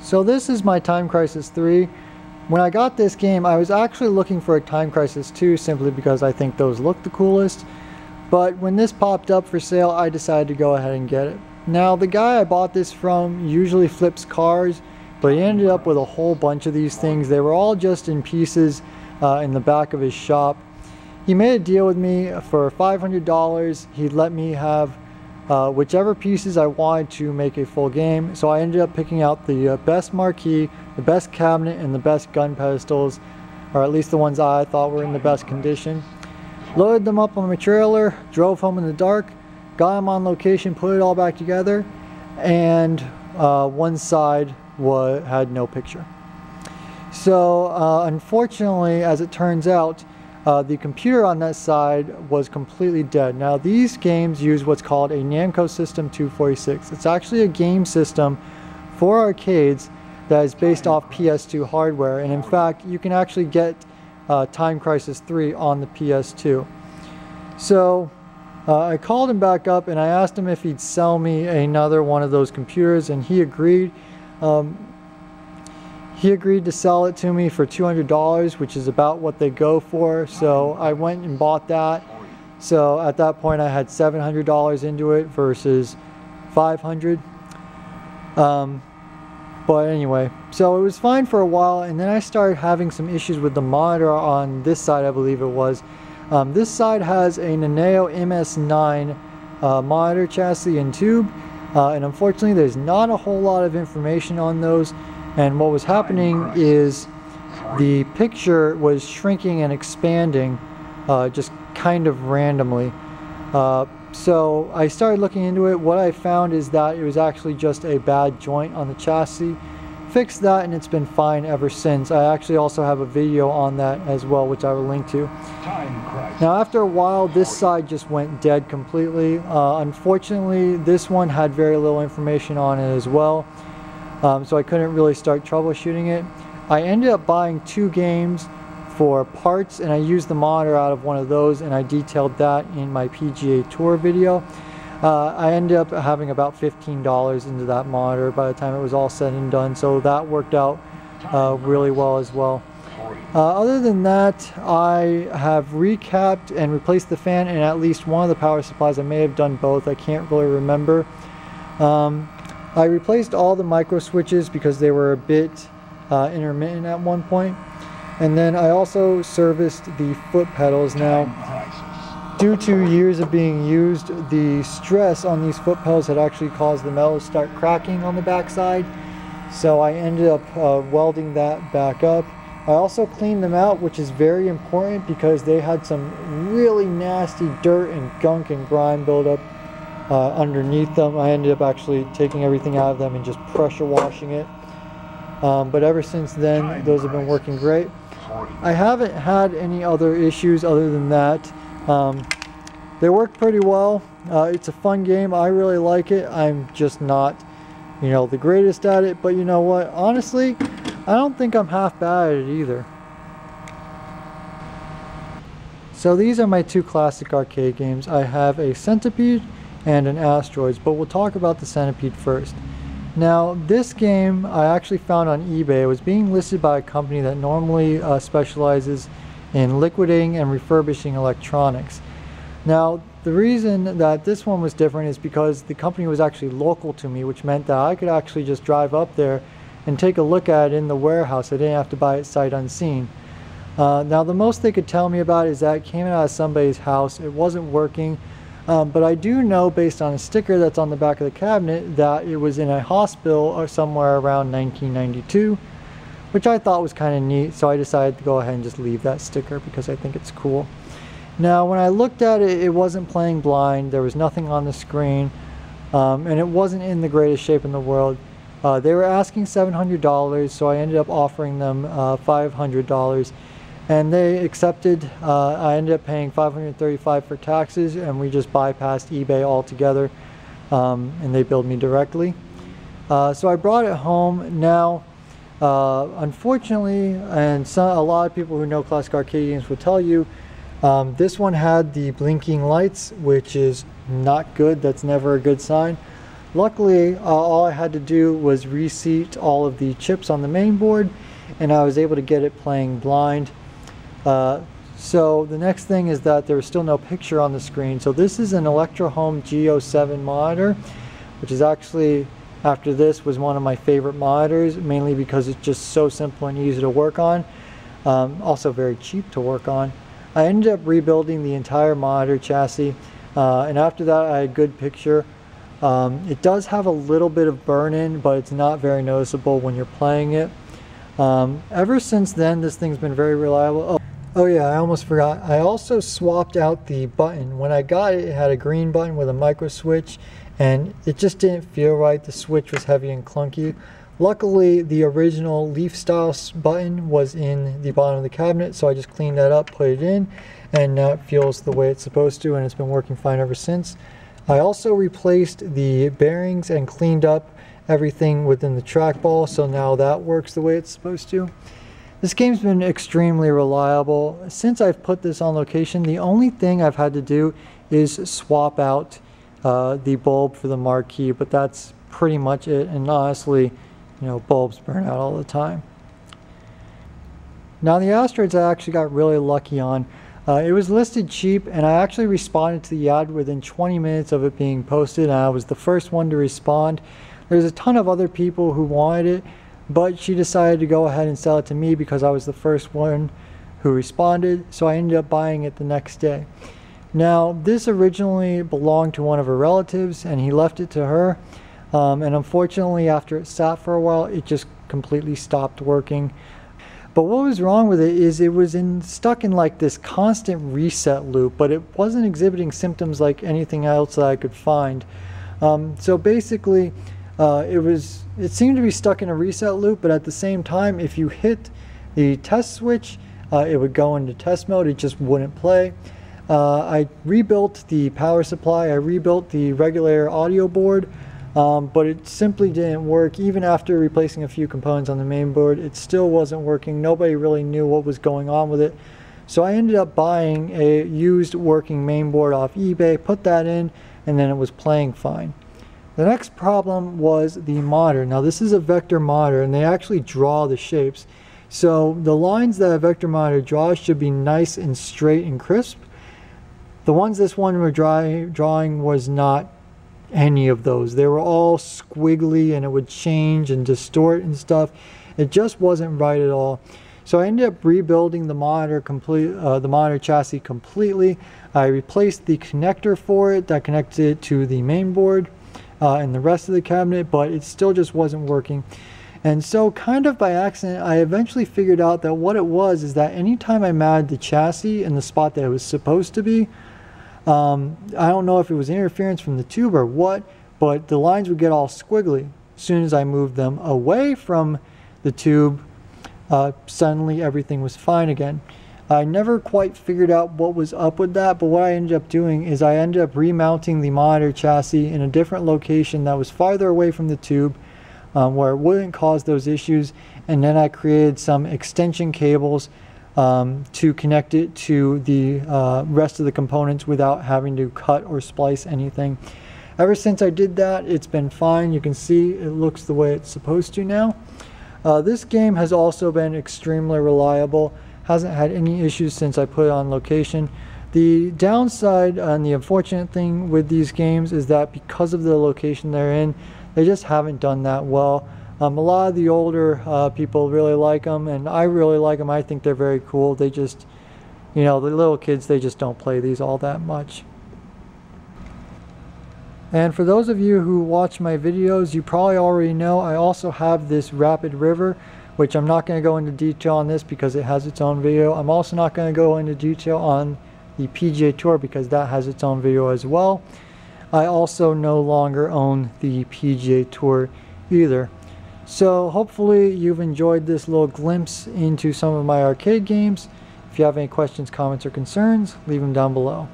So this is my Time Crisis 3. When I got this game, I was actually looking for a Time Crisis 2 simply because I think those look the coolest. But when this popped up for sale, I decided to go ahead and get it. Now, the guy I bought this from usually flips cars, but he ended up with a whole bunch of these things. They were all just in pieces in the back of his shop. He made a deal with me for $500. He'd let me have whichever pieces I wanted to make a full game. So I ended up picking out the best marquee, the best cabinet, and the best gun pedestals, or at least the ones I thought were in the best condition. Loaded them up on my trailer, drove home in the dark, got them on location, put it all back together, and one side had no picture. So unfortunately, as it turns out, the computer on that side was completely dead. Now, these games use what's called a Namco System 246. It's actually a game system for arcades that is based off PS2 hardware, and in fact, you can actually get Time Crisis 3 on the PS2. So I called him back up and I asked him if he'd sell me another one of those computers, and he agreed. He agreed to sell it to me for $200, which is about what they go for. So I went and bought that. So at that point I had $700 into it versus $500. But anyway, so it was fine for a while, and then I started having some issues with the monitor on this side, I believe it was. This side has a Naneo MS9 monitor chassis and tube, and unfortunately there's not a whole lot of information on those. And what was happening is the picture was shrinking and expanding just kind of randomly. So I started looking into it. What I found is that it was actually just a bad joint on the chassis. Fixed that and it's been fine ever since. I actually also have a video on that as well, which I will link to. Now after a while, this side just went dead completely. Unfortunately, this one had very little information on it as well. So I couldn't really start troubleshooting it. I ended up buying 2 games for parts, and I used the monitor out of one of those, and I detailed that in my PGA Tour video. I ended up having about $15 into that monitor by the time it was all said and done, so that worked out really well as well. Other than that, I have recapped and replaced the fan and at least one of the power supplies. I may have done both, I can't really remember. I replaced all the micro switches because they were a bit intermittent at one point. And then I also serviced the foot pedals. Now, due to years of being used, the stress on these foot pedals had actually caused the metal to start cracking on the backside. So I ended up welding that back up. I also cleaned them out, which is very important because they had some really nasty dirt and gunk and grime buildup underneath them. I ended up actually taking everything out of them and just pressure washing it. But ever since then, those have been working great. I haven't had any other issues other than that. They work pretty well. It's a fun game. I really like it. I'm just not, you know, the greatest at it, but you know what? Honestly, I don't think I'm half bad at it either. So these are my 2 classic arcade games. I have a Centipede and an Asteroids, but we'll talk about the Centipede first. Now, this game I actually found on eBay. It was being listed by a company that normally specializes in liquidating and refurbishing electronics. Now, the reason that this one was different is because the company was actually local to me, which meant that I could actually just drive up there and take a look at it in the warehouse. I didn't have to buy it sight unseen. Now, the most they could tell me about is that it came out of somebody's house. It wasn't working. But I do know, based on a sticker that's on the back of the cabinet, that it was in a hospital or somewhere around 1992, which I thought was kind of neat, so I decided to go ahead and just leave that sticker because I think it's cool. Now, when I looked at it, it wasn't playing blind, there was nothing on the screen, and it wasn't in the greatest shape in the world. They were asking $700, so I ended up offering them $500. And they accepted. I ended up paying $535 for taxes, and we just bypassed eBay altogether, and they billed me directly. So I brought it home. Now, unfortunately, and a lot of people who know classic arcade games will tell you, this one had the blinking lights, which is not good. That's never a good sign. Luckily, all I had to do was reseat all of the chips on the main board, and I was able to get it playing blind. So the next thing is that there was still no picture on the screen. So this is an Electrohome G07 monitor, which is actually, after this, was one of my favorite monitors, mainly because it's just so simple and easy to work on. Also very cheap to work on. I ended up rebuilding the entire monitor chassis, and after that I had a good picture. It does have a little bit of burn-in, but it's not very noticeable when you're playing it. Ever since then, this thing's been very reliable. Oh yeah, I almost forgot. I also swapped out the button. When I got it, it had a green button with a micro switch, and it just didn't feel right. The switch was heavy and clunky. Luckily, the original leaf style button was in the bottom of the cabinet, so I just cleaned that up, put it in, and now it feels the way it's supposed to, and it's been working fine ever since. I also replaced the bearings and cleaned up everything within the trackball, so now that works the way it's supposed to. This game's been extremely reliable. Since I've put this on location, the only thing I've had to do is swap out the bulb for the marquee, but that's pretty much it, and honestly, you know, bulbs burn out all the time. Now the Asteroids I actually got really lucky on. It was listed cheap, and I actually responded to the ad within 20 minutes of it being posted, and I was the first one to respond. There's a ton of other people who wanted it, but she decided to go ahead and sell it to me because I was the first one who responded, so I ended up buying it the next day. Now, this originally belonged to one of her relatives, and he left it to her, and unfortunately, after it sat for a while, it just completely stopped working. But what was wrong with it is it was stuck in like this constant reset loop, but it wasn't exhibiting symptoms like anything else that I could find. So basically, it seemed to be stuck in a reset loop, but at the same time, if you hit the test switch, it would go into test mode. It just wouldn't play. I rebuilt the power supply. I rebuilt the regulator audio board. But it simply didn't work. Even after replacing a few components on the main board, it still wasn't working. Nobody really knew what was going on with it. So I ended up buying a used working main board off eBay, put that in, and then it was playing fine. The next problem was the monitor. Now this is a vector monitor, and they actually draw the shapes. So the lines that a vector monitor draws should be nice and straight and crisp. The ones this one were drawing was not any of those. They were all squiggly, and it would change and distort and stuff. It just wasn't right at all. So I ended up rebuilding the monitor chassis completely. I replaced the connector for it that connected it to the main board and the rest of the cabinet, but it still just wasn't working. And so kind of by accident, I eventually figured out that what it was is that anytime I mounted the chassis in the spot that it was supposed to be, I don't know if it was interference from the tube or what, but the lines would get all squiggly. As soon as I moved them away from the tube, suddenly everything was fine again. I never quite figured out what was up with that, but what I ended up doing is I ended up remounting the monitor chassis in a different location that was farther away from the tube, where it wouldn't cause those issues, and then I created some extension cables to connect it to the rest of the components without having to cut or splice anything. Ever since I did that, it's been fine. You can see it looks the way it's supposed to now. This game has also been extremely reliable. Hasn't had any issues since I put it on location. The downside and the unfortunate thing with these games is that because of the location they're in, they just haven't done that well. A lot of the older people really like them, and I really like them. I think they're very cool. They just, you know, the little kids, they just don't play these all that much. And for those of you who watch my videos, you probably already know I also have this Rapid River, which I'm not going to go into detail on this because it has its own video. I'm also not going to go into detail on the PGA Tour because that has its own video as well. I also no longer own the PGA Tour either. So hopefully you've enjoyed this little glimpse into some of my arcade games. If you have any questions, comments, or concerns, leave them down below.